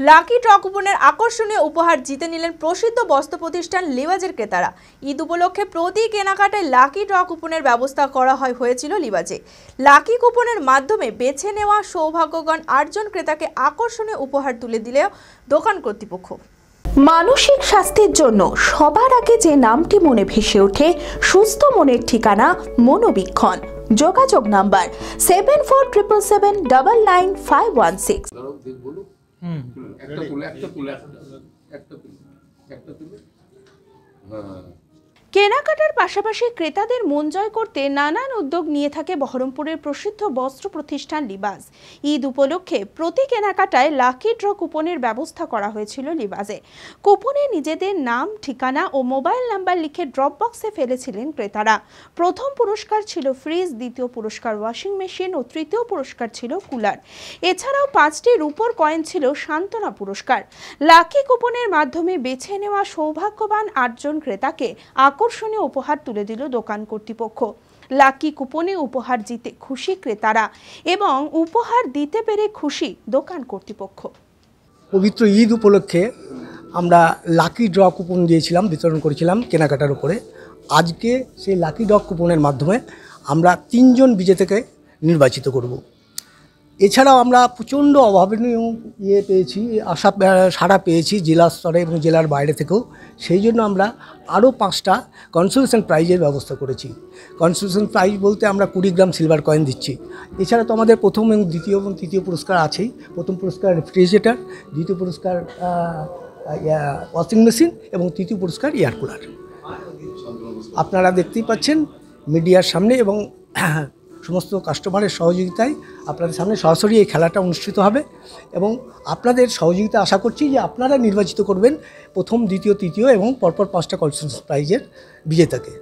Lucky draw কুপনের আকর্ষণীয় উপহার জিতে নিলেন প্রসিদ্ধ বস্ত্র প্রতিষ্ঠান লিবাজের ক্রেতারা। ঈদ উপলক্ষে প্রতি কেনাকাটায় লাকি ড্র কুপনের ব্যবস্থা করা হয়েছিল লিবাজে। লাকি কুপনের মাধ্যমে বেছে নেওয়া সৌভাগ্যবান 8 জন ক্রেতাকে আকর্ষণীয় উপহার তুলে দিল দোকান কর্তৃপক্ষ। মানসিক স্বাস্থ্যের জন্য সবার আগে যে নামটি মনে ভেসে ওঠে, সুস্থ মনের ঠিকানা মনোবীক্ষণ। যোগাযোগ নাম্বার 7477799516। কেনাকাটার পাশাপাশি ক্রেতাদের মন জয় করতে নানান উদ্যোগ নিয়ে থাকে বহরমপুরের প্রসিদ্ধ বস্ত্র প্রতিষ্ঠান লিবাজ। ঈদ উপলক্ষে প্রতি কেনাকাটায় লাকি ড্র কুপনের ব্যবস্থা করা হয়েছিল লিবাজে। কুপনে নিজেদের নাম, ঠিকানা ও মোবাইল নাম্বার লিখে ড্রপ বক্সে ফেলেছিলেন ক্রেতারা। প্রথম পুরস্কার ছিল ফ্রিজ, দ্বিতীয় পুরস্কার ওয়াশিং মেশিন ও তৃতীয় পুরস্কার ছিল কুলার। এছাড়াও 5টি রূপোর কয়েন ছিল সান্ত্বনা পুরস্কার। লাকি কুপনের মাধ্যমে বেছে নেওয়া সৌভাগ্যবান 8 জন ক্রেতাকে আকর্ষণীয় উপহার তুলে দিল দোকান কর্তৃপক্ষ। লাকি কুপনে উপহার জিতে খুশি ক্রেতারা এবং উপহার দিতে পেরে খুশি দোকান কর্তৃপক্ষ। পবিত্র ঈদ উপলক্ষে আমরা লাকি ড্র কুপন দিয়েছিলাম, বিতরণ করেছিলাম কেনাকাটার উপরে। আজকে সেই লাকি ড্র কুপনের মাধ্যমে আমরা 3 জন বিজেতাকে নির্বাচিত করব। এছাড়াও আমরা প্রচণ্ড অভাবনীয় পেয়েছি, সাড়া পেয়েছি জেলা স্তরে এবং জেলার বাইরে থেকেও। সেই জন্য আমরা আরও 5টা কনসোলেশন প্রাইজের ব্যবস্থা করেছি। কনসোলেশন প্রাইজ বলতে আমরা 20 গ্রাম সিলভার কয়েন দিচ্ছি। এছাড়া তো আমাদের প্রথম এবং দ্বিতীয় এবং তৃতীয় পুরস্কার আছেই। প্রথম পুরস্কার রেফ্রিজারেটর, দ্বিতীয় পুরস্কার ওয়াশিং মেশিন এবং তৃতীয় পুরস্কার এয়ার কুলার। আপনারা দেখতেই পাচ্ছেন মিডিয়ার সামনে এবং সমস্ত কাস্টমারের সহযোগিতায় আপনাদের সামনে সরাসরি এই খেলাটা অনুষ্ঠিত হবে এবং আপনাদের সহযোগিতা আশা করছি যে আপনারা নির্বাচিত করবেন প্রথম, দ্বিতীয়, তৃতীয় এবং পরপর 5টা কনসোলেশন প্রাইজের বিজেতাকে।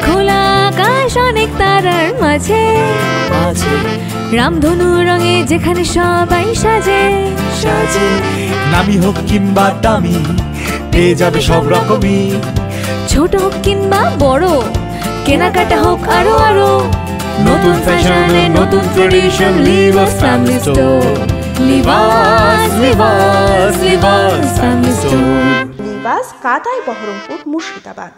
খোলা আকাশ অনেক তারার মাঝে রামধনু রঙে যেখানে সবাই সাজে সাজে, নামি হোক কিংবা দামি পেয়ে যাবে সব রকমই, ছোট হোক কিংবা বড় কেনাকাটা হোক আরো আরো, নতুন ফ্যাশনে নতুন tradition, Libas family store. Libas Libas Libas family store. Libas, কাতাই, বহরমপুর, মুর্শিদাবাদ।